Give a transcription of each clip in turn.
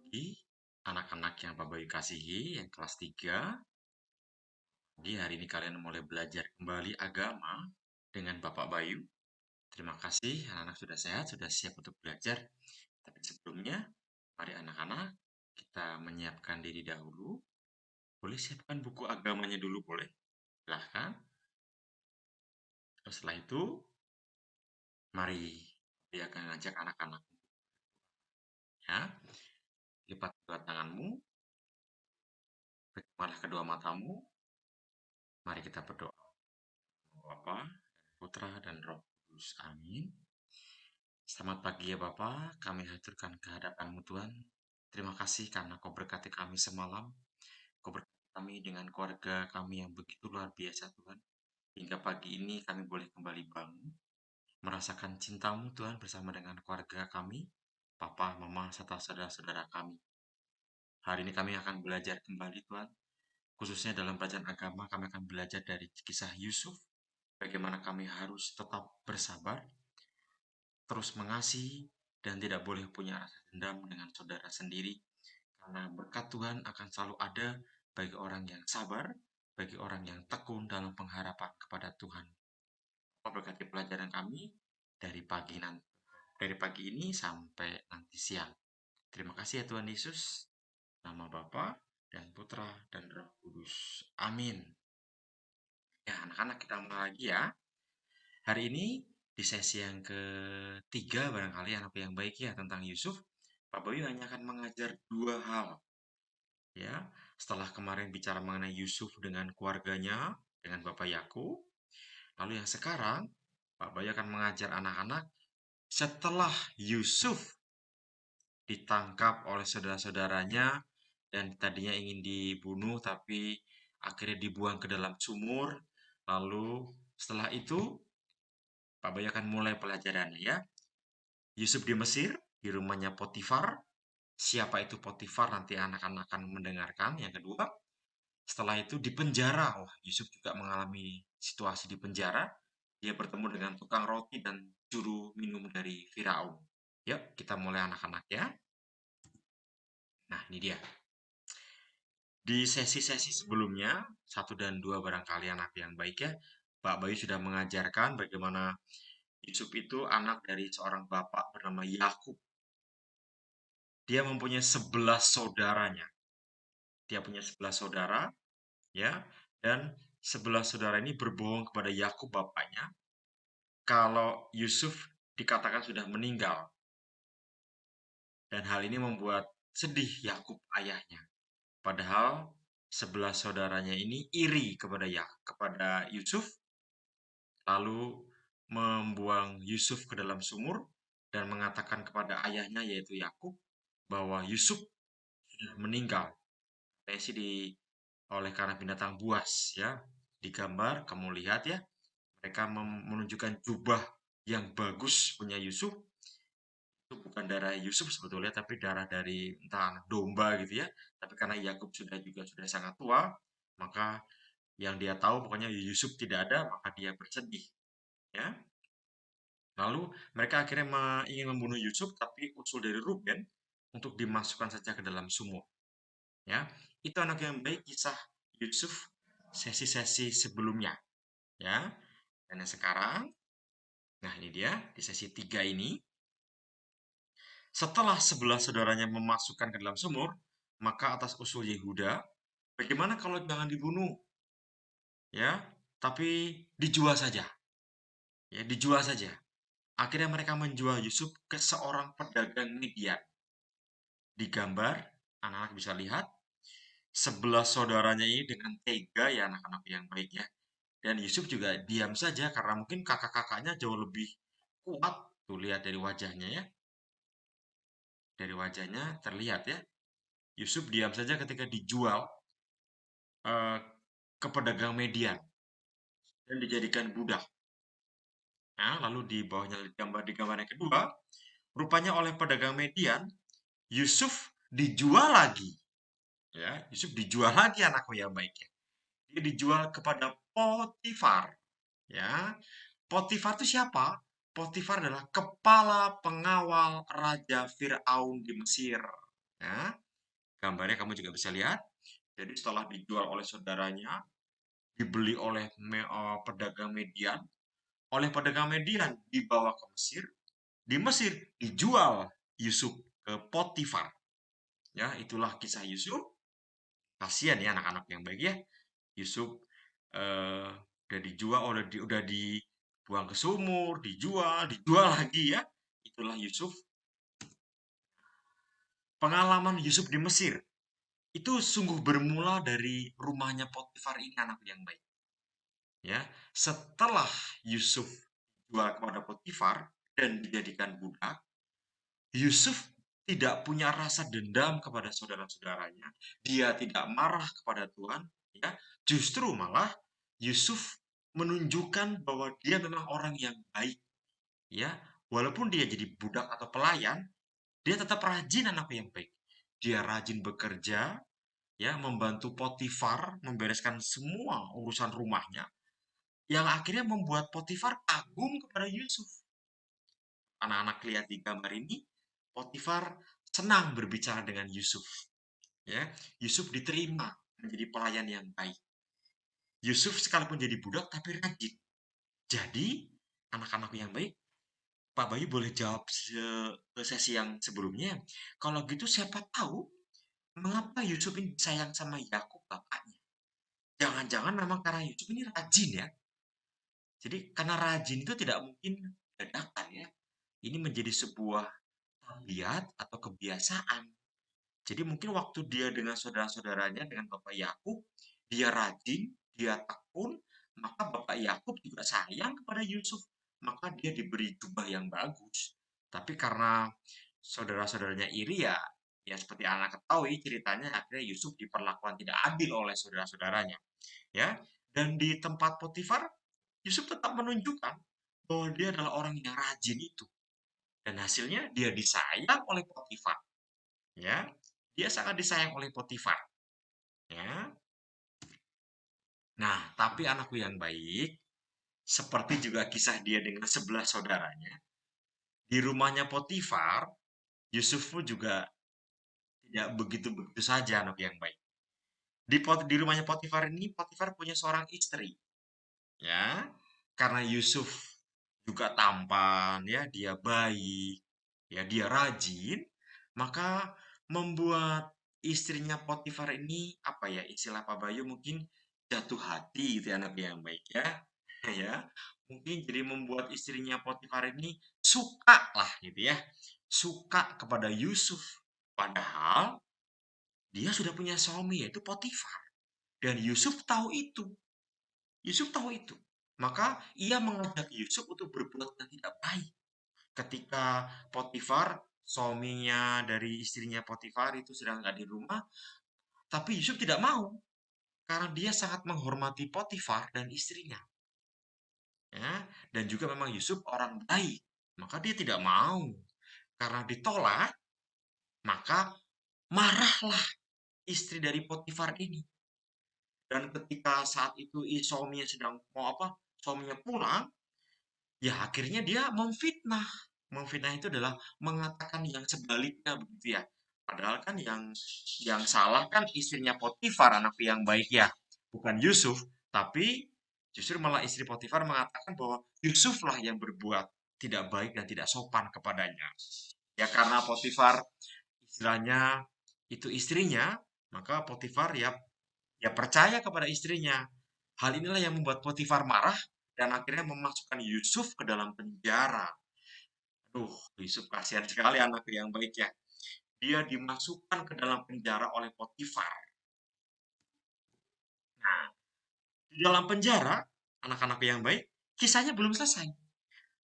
pagi, anak-anak yang Pak Bayu kasihi, yang kelas 3. Jadi hari ini kalian mulai belajar kembali agama dengan Bapak Bayu. Terima kasih, anak-anak sudah sehat, sudah siap untuk belajar. Tapi sebelumnya, mari anak-anak kita menyiapkan diri dahulu. Boleh siapkan buku agamanya dulu, boleh? Silahkan. Terus setelah itu, mari dia akan ngajak anak-anak ya. Lipat kedua tanganmu, pejamkanlah kedua matamu. Mari kita berdoa. Bapa, Putra, dan Roh Kudus. Amin. Selamat pagi ya Bapak, kami haturkan kehadapan-Mu Tuhan. Terima kasih karena Kau berkati kami semalam. Kau berkati kami dengan keluarga kami yang begitu luar biasa Tuhan. Hingga pagi ini kami boleh kembali bangun, merasakan cinta-Mu Tuhan bersama dengan keluarga kami, Papa, Mama, serta saudara-saudara kami. Hari ini kami akan belajar kembali Tuhan. Khususnya dalam pelajaran agama kami akan belajar dari kisah Yusuf. Bagaimana kami harus tetap bersabar, terus mengasihi, dan tidak boleh punya rasa dendam dengan saudara sendiri, karena berkat Tuhan akan selalu ada bagi orang yang sabar, bagi orang yang tekun dalam pengharapan kepada Tuhan. Berkati pelajaran kami dari pagi ini sampai nanti siang. Terima kasih ya Tuhan Yesus. Nama Bapa dan Putra dan Roh Kudus. Amin. Ya, anak-anak kita mulai lagi ya. Hari ini di sesi yang ketiga barangkali anak yang baik ya tentang Yusuf, Pak Bayu hanya akan mengajar dua hal ya. Setelah kemarin bicara mengenai Yusuf dengan keluarganya, dengan Bapak Yakub, lalu yang sekarang Pak Bayu akan mengajar anak-anak setelah Yusuf ditangkap oleh saudara-saudaranya dan tadinya ingin dibunuh tapi akhirnya dibuang ke dalam sumur. Lalu setelah itu Pak Bayu akan mulai pelajarannya ya. Yusuf di Mesir, di rumahnya Potifar. Siapa itu Potifar? Nanti anak-anak akan mendengarkan. Yang kedua, setelah itu di penjara. Wah, Yusuf juga mengalami situasi di penjara. Dia bertemu dengan tukang roti dan juru minum dari Firaun. Yuk, kita mulai anak-anak ya. Nah, ini dia. Di sesi-sesi sebelumnya, 1 dan 2 barangkali anak yang baik ya, Pak Bayu sudah mengajarkan bagaimana Yusuf itu anak dari seorang bapak bernama Yakub. Dia mempunyai 11 saudaranya. Dia punya 11 saudara, ya, dan 11 saudara ini berbohong kepada Yakub bapaknya kalau Yusuf dikatakan sudah meninggal. Dan hal ini membuat sedih Yakub ayahnya. Padahal 11 saudaranya ini iri kepada Yusuf, lalu membuang Yusuf ke dalam sumur dan mengatakan kepada ayahnya yaitu Yakub bahwa Yusuf sudah meninggal. Sih oleh karena binatang buas ya. Di gambar kamu lihat ya, mereka menunjukkan jubah yang bagus punya Yusuf. Itu bukan darah Yusuf sebetulnya, tapi darah dari entah domba gitu ya. Tapi karena Yakub sudah sangat tua, maka yang dia tahu pokoknya Yusuf tidak ada, maka dia bersedih ya. Lalu mereka akhirnya ingin membunuh Yusuf, tapi usul dari Ruben untuk dimasukkan saja ke dalam sumur. Ya, itu anak yang baik kisah Yusuf sesi-sesi sebelumnya. Ya, dan yang sekarang, nah ini dia di sesi 3 ini. Setelah 11 saudaranya memasukkan ke dalam sumur, maka atas usul Yehuda, bagaimana kalau jangan dibunuh? Ya, tapi dijual saja. Ya, dijual saja. Akhirnya mereka menjual Yusuf ke seorang pedagang Midian. Di gambar, anak-anak bisa lihat, 11 saudaranya ini dengan tega ya anak-anak yang baik ya. Dan Yusuf juga diam saja karena mungkin kakak-kakaknya jauh lebih kuat. Tuh lihat dari wajahnya ya. Dari wajahnya terlihat ya. Yusuf diam saja ketika dijual eh, ke pedagang median dan dijadikan budak. Nah, lalu di bawahnya di gambar yang kedua, rupanya oleh pedagang median, Yusuf dijual lagi. Ya, Yusuf dijual lagi anakku yang baiknya. Dia dijual kepada Potifar. Ya, Potifar itu siapa? Potifar adalah kepala pengawal Raja Firaun di Mesir. Ya, gambarnya kamu juga bisa lihat. Jadi setelah dijual oleh saudaranya, dibeli oleh pedagang median, oleh pedagang median dibawa ke Mesir, di Mesir dijual Yusuf ke Potifar. Ya, itulah kisah Yusuf. Kasihan ya anak-anak yang baik ya. Yusuf udah dijual, udah dibuang ke sumur, dijual lagi ya. Itulah Yusuf. Pengalaman Yusuf di Mesir itu sungguh bermula dari rumahnya Potifar ini anak yang baik. Ya, setelah Yusuf jual kepada Potifar dan dijadikan budak, Yusuf tidak punya rasa dendam kepada saudara-saudaranya. Dia tidak marah kepada Tuhan, ya. Justru malah Yusuf menunjukkan bahwa dia memang orang yang baik, ya. Walaupun dia jadi budak atau pelayan, dia tetap rajin anak yang baik. Dia rajin bekerja, ya, membantu Potifar membereskan semua urusan rumahnya, yang akhirnya membuat Potifar kagum kepada Yusuf. Anak-anak lihat di gambar ini, Potifar senang berbicara dengan Yusuf. Ya, Yusuf diterima menjadi pelayan yang baik. Yusuf sekalipun jadi budak tapi rajin. Jadi, anak-anak yang baik, Pak Bayu boleh jawab ke sesi yang sebelumnya. Kalau gitu siapa tahu mengapa Yusuf ini sayang sama Yakub bapaknya. Jangan-jangan memang karena Yusuf ini rajin ya. Jadi karena rajin itu tidak mungkin dadakan ya. Ini menjadi sebuah tabiat atau kebiasaan. Jadi mungkin waktu dia dengan saudara-saudaranya, dengan Bapak Yakub, dia rajin, dia tekun, maka Bapak Yakub juga sayang kepada Yusuf. Maka dia diberi jubah yang bagus. Tapi karena saudara-saudaranya iri ya, ya seperti anak ketahui ceritanya akhirnya Yusuf diperlakukan tidak adil oleh saudara-saudaranya. Ya, dan di tempat Potifar, Yusuf tetap menunjukkan bahwa dia adalah orang yang rajin itu. Dan hasilnya dia disayang oleh Potifar. Ya, dia sangat disayang oleh Potifar. Ya. Nah, tapi anakku yang baik, seperti juga kisah dia dengan 11 saudaranya, di rumahnya Potifar, Yusuf pun juga tidak begitu-begitu saja anak yang baik. Di rumahnya Potifar ini, Potifar punya seorang istri. Ya, karena Yusuf juga tampan, ya, dia baik, ya, dia rajin, maka membuat istrinya Potifar ini apa ya istilah Pak Bayu mungkin jatuh hati gitu ya anak yang baik ya, ya, mungkin jadi membuat istrinya Potifar ini suka lah gitu ya, suka kepada Yusuf, padahal dia sudah punya suami yaitu Potifar dan Yusuf tahu itu. Yusuf tahu itu. Maka ia mengajak Yusuf untuk berbuat yang tidak baik. Ketika Potifar, suaminya dari istrinya Potifar itu sedang nggak di rumah, tapi Yusuf tidak mau. Karena dia sangat menghormati Potifar dan istrinya. Ya, dan juga memang Yusuf orang baik. Maka dia tidak mau. Karena ditolak, maka marahlah istri dari Potifar ini. Dan ketika saat itu suaminya sedang mau apa? Suaminya pulang, ya akhirnya dia memfitnah. Memfitnah itu adalah mengatakan yang sebaliknya begitu ya. Padahal kan yang salah kan istrinya Potifar, anak yang baik ya, bukan Yusuf. Tapi justru malah istri Potifar mengatakan bahwa Yusuflah yang berbuat tidak baik dan tidak sopan kepadanya. Ya karena Potifar istilahnya itu istrinya, maka Potifar ya percaya kepada istrinya. Hal inilah yang membuat Potifar marah dan akhirnya memasukkan Yusuf ke dalam penjara. Aduh, Yusuf kasihan sekali anak yang baik ya. Dia dimasukkan ke dalam penjara oleh Potifar. Di dalam penjara, anak-anak yang baik, kisahnya belum selesai.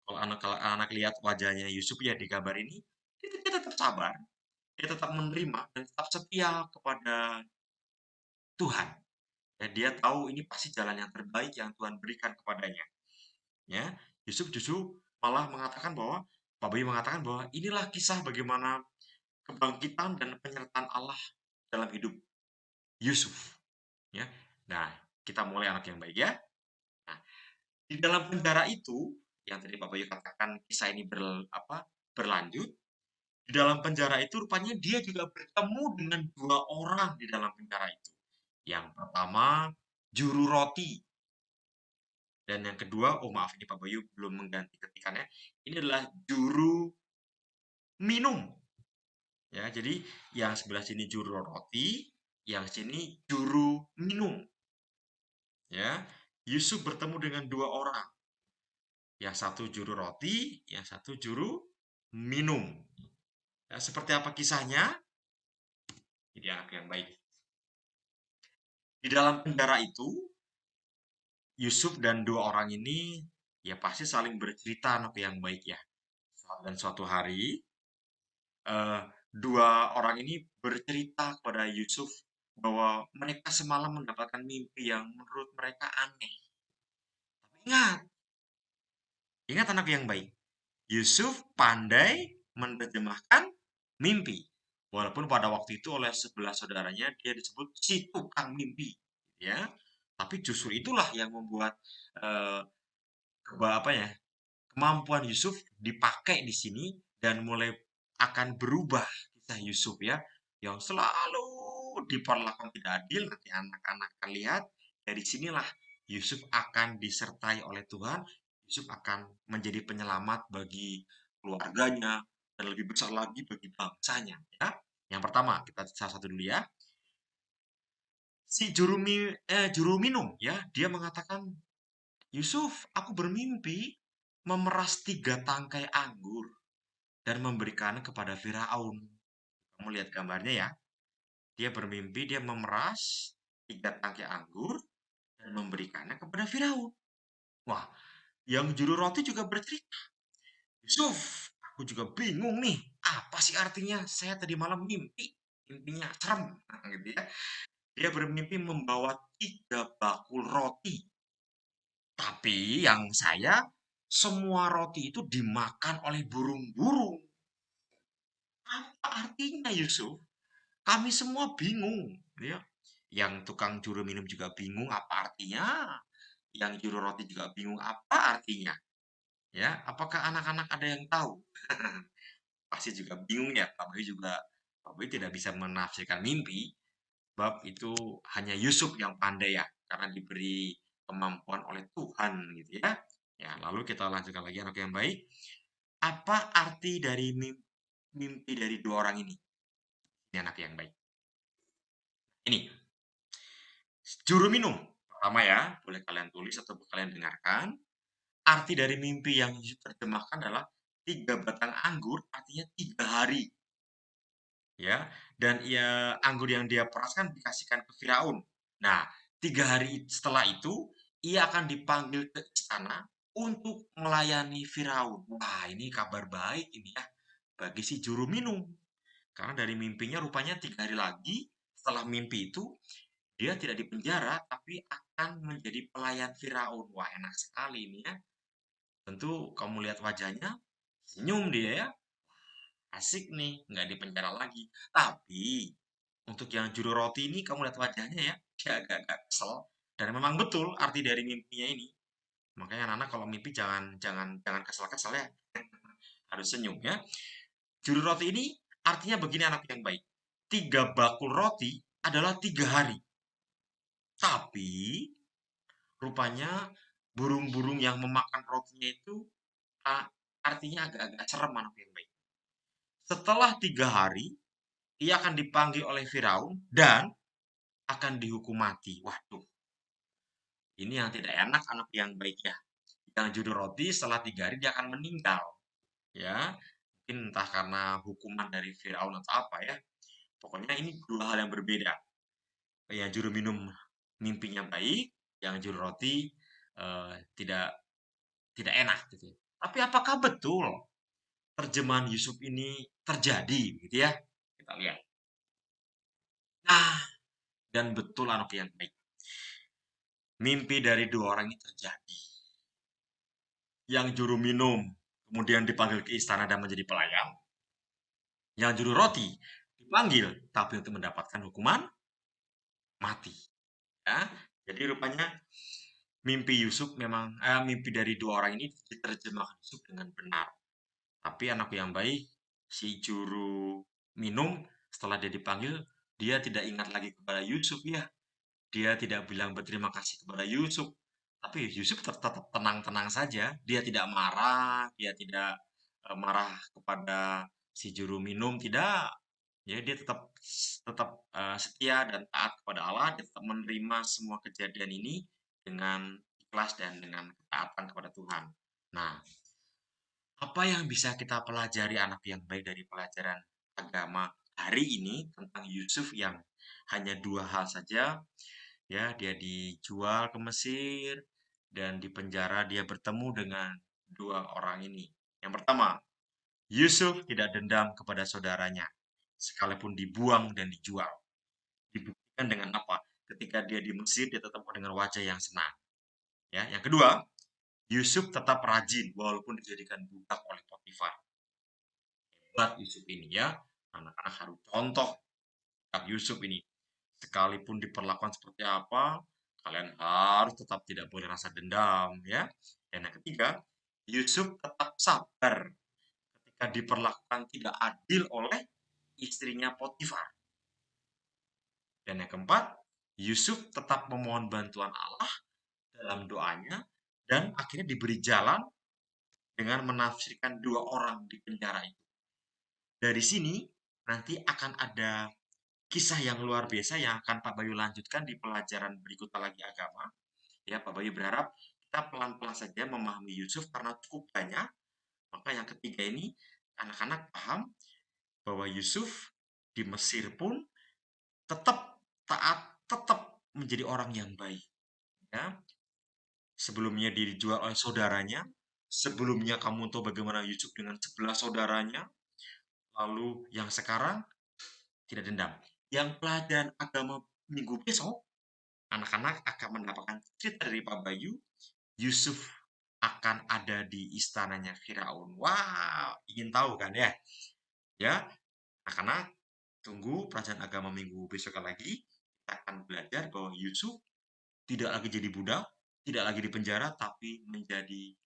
Kalau anak-anak lihat wajahnya Yusuf ya di gambar ini, dia tetap sabar, dia tetap menerima dan tetap setia kepada Tuhan. Ya, dia tahu ini pasti jalan yang terbaik yang Tuhan berikan kepadanya. Ya, Yusuf justru malah mengatakan bahwa Pak Bayu mengatakan bahwa inilah kisah bagaimana kebangkitan dan penyertaan Allah dalam hidup Yusuf. Ya, nah kita mulai anak yang baik ya. Nah, di dalam penjara itu yang tadi Pak Bayu katakan kisah ini berlanjut. Di dalam penjara itu rupanya dia juga bertemu dengan dua orang di dalam penjara itu. Yang pertama, juru roti. Dan yang kedua, oh maaf ini Pak Bayu belum mengganti ketikannya. Ini adalah juru minum. Ya, jadi yang sebelah sini juru roti, yang sini juru minum. Ya, Yusuf bertemu dengan dua orang. Yang satu juru roti, yang satu juru minum. Ya, seperti apa kisahnya? Jadi anak yang baik. Di dalam penjara itu, Yusuf dan dua orang ini ya pasti saling bercerita anak yang baik ya. Dan suatu hari, eh, dua orang ini bercerita kepada Yusuf bahwa mereka semalam mendapatkan mimpi yang menurut mereka aneh. Tapi ingat, ingat anak yang baik. Yusuf pandai menerjemahkan mimpi. Walaupun pada waktu itu oleh sebelah saudaranya dia disebut si tukang mimpi, ya. Tapi justru itulah yang membuat eh, apa ya, kemampuan Yusuf dipakai di sini dan mulai akan berubah kisah Yusuf ya, yang selalu diperlakukan tidak adil. Nanti anak-anak akan lihat dari sinilah Yusuf akan disertai oleh Tuhan. Yusuf akan menjadi penyelamat bagi keluarganya dan lebih besar lagi bagi bangsanya ya. Yang pertama kita salah satu dulu ya. Si juru minum ya, dia mengatakan, Yusuf, aku bermimpi memeras 3 tangkai anggur dan memberikannya kepada Firaun. Kamu lihat gambarnya ya. Dia bermimpi dia memeras 3 tangkai anggur dan memberikannya kepada Firaun. Wah, yang juru roti juga bercerita. Yusuf, aku juga bingung nih. Apa sih artinya? Saya tadi malam mimpi. Mimpinya serem. Gitu ya. Dia bermimpi membawa 3 bakul roti. Tapi yang saya, semua roti itu dimakan oleh burung-burung. Apa artinya Yusuf? Kami semua bingung, ya. Yang tukang juru minum juga bingung apa artinya. Yang juru roti juga bingung apa artinya. Ya, apakah anak-anak ada yang tahu? Pasti juga bingung ya. Pak Boy tidak bisa menafsirkan mimpi. Bab itu hanya Yusuf yang pandai ya, karena diberi kemampuan oleh Tuhan gitu ya. Ya, lalu kita lanjutkan lagi anak yang baik. Apa arti dari mimpi dari dua orang ini? Ini anak yang baik. Ini juru minum. Pertama ya, boleh kalian tulis atau kalian dengarkan. Arti dari mimpi yang Yusuf terjemahkan adalah 3 batang anggur, artinya 3 hari. Ya, dan anggur yang dia peraskan dikasihkan ke Firaun. Nah, 3 hari setelah itu ia akan dipanggil ke istana untuk melayani Firaun. Wah, ini kabar baik ini ya bagi si juru minum. Karena dari mimpinya rupanya 3 hari lagi setelah mimpi itu dia tidak dipenjara tapi akan menjadi pelayan Firaun. Wah, enak sekali ini ya. Tentu kamu lihat wajahnya, senyum dia ya. Asik nih, nggak dipenjara lagi. Tapi untuk yang juru roti ini kamu lihat wajahnya ya, dia agak-agak kesel. Dan memang betul arti dari mimpinya ini. Makanya anak-anak kalau mimpi jangan jangan jangan kesel-kesel ya, harus senyum ya. Juru roti ini artinya begini anak yang baik. 3 bakul roti adalah 3 hari. Tapi rupanya burung-burung yang memakan rotinya itu ah, artinya agak-agak serem anak yang baik. Setelah 3 hari, ia akan dipanggil oleh Firaun dan akan dihukum mati. Waduh, ini yang tidak enak anak yang baik ya. Yang juru roti setelah 3 hari dia akan meninggal. Ya, mungkin entah karena hukuman dari Firaun atau apa ya. Pokoknya ini dua hal yang berbeda. Yang juru minum mimpinya baik, yang juru roti tidak tidak enak gitu ya. Tapi apakah betul terjemahan Yusuf ini terjadi gitu ya? Kita lihat. Nah, dan betul anak yang baik. Mimpi dari dua orang ini terjadi. Yang juru minum kemudian dipanggil ke istana dan menjadi pelayan. Yang juru roti dipanggil tapi untuk mendapatkan hukuman mati. Ya. Jadi rupanya mimpi dari dua orang ini diterjemahkan Yusuf dengan benar. Tapi anak yang baik si juru minum setelah dia dipanggil, dia tidak ingat lagi kepada Yusuf ya. Dia tidak bilang berterima kasih kepada Yusuf. Tapi Yusuf tetap tenang-tenang saja. Dia tidak marah, dia tidak marah kepada si juru minum, tidak. Ya, dia tetap tetap setia dan taat kepada Allah. Dia tetap menerima semua kejadian ini dengan ikhlas dan dengan ketaatan kepada Tuhan. Nah, apa yang bisa kita pelajari anak yang baik dari pelajaran agama hari ini tentang Yusuf yang hanya dua hal saja, ya, dia dijual ke Mesir dan di penjara dia bertemu dengan dua orang ini. Yang pertama, Yusuf tidak dendam kepada saudaranya, sekalipun dibuang dan dijual. Dibuktikan dengan apa? Ketika dia di Mesir, dia tetap dengan wajah yang senang. Ya, yang kedua, Yusuf tetap rajin walaupun dijadikan budak oleh Potifar. Hebat Yusuf ini ya. Anak-anak harus contoh sikap Yusuf ini. Sekalipun diperlakukan seperti apa, kalian harus tetap tidak boleh rasa dendam ya. Dan yang ketiga, Yusuf tetap sabar ketika diperlakukan tidak adil oleh istrinya Potifar. Dan yang keempat, Yusuf tetap memohon bantuan Allah dalam doanya dan akhirnya diberi jalan dengan menafsirkan dua orang di penjara itu. Dari sini nanti akan ada kisah yang luar biasa yang akan Pak Bayu lanjutkan di pelajaran berikutnya lagi agama. Ya, Pak Bayu berharap kita pelan-pelan saja memahami Yusuf karena cukup banyak. Maka yang ketiga ini anak-anak paham bahwa Yusuf di Mesir pun tetap taat, tetap menjadi orang yang baik. Ya, sebelumnya dijual oleh saudaranya, sebelumnya kamu tahu bagaimana Yusuf dengan 11 saudaranya, lalu yang sekarang tidak dendam. Yang pelajaran agama minggu besok, anak-anak akan mendapatkan cerita dari Pak Bayu, Yusuf akan ada di istananya Firaun. Wow, ingin tahu kan ya? Ya, anak-anak tunggu pelajaran agama minggu besok lagi. Kita akan belajar bahwa Yusuf tidak lagi jadi budak, tidak lagi di penjara, tapi menjadi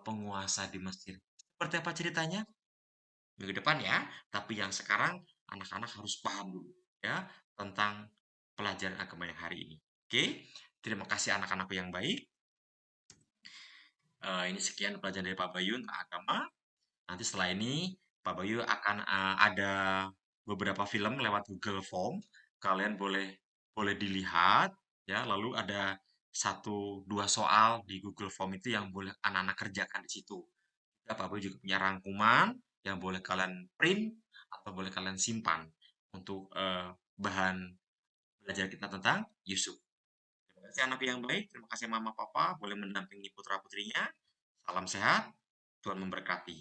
penguasa di Mesir. Seperti apa ceritanya? Minggu depan ya. Tapi yang sekarang anak-anak harus paham dulu ya tentang pelajaran agama yang hari ini. Oke, terima kasih anak-anakku yang baik. Ini sekian pelajaran dari Pak Bayu tentang agama. Nanti setelah ini Pak Bayu akan ada beberapa film lewat Google Form. Kalian boleh boleh dilihat ya. Lalu ada satu dua soal di Google Form itu yang boleh anak-anak kerjakan di situ. Ya, Pak Bayu juga punya rangkuman yang boleh kalian print atau boleh kalian simpan untuk bahan belajar kita tentang Yusuf. Terima kasih anak yang baik, terima kasih mama papa boleh mendampingi putra putrinya. Salam sehat, Tuhan memberkati.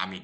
Amin.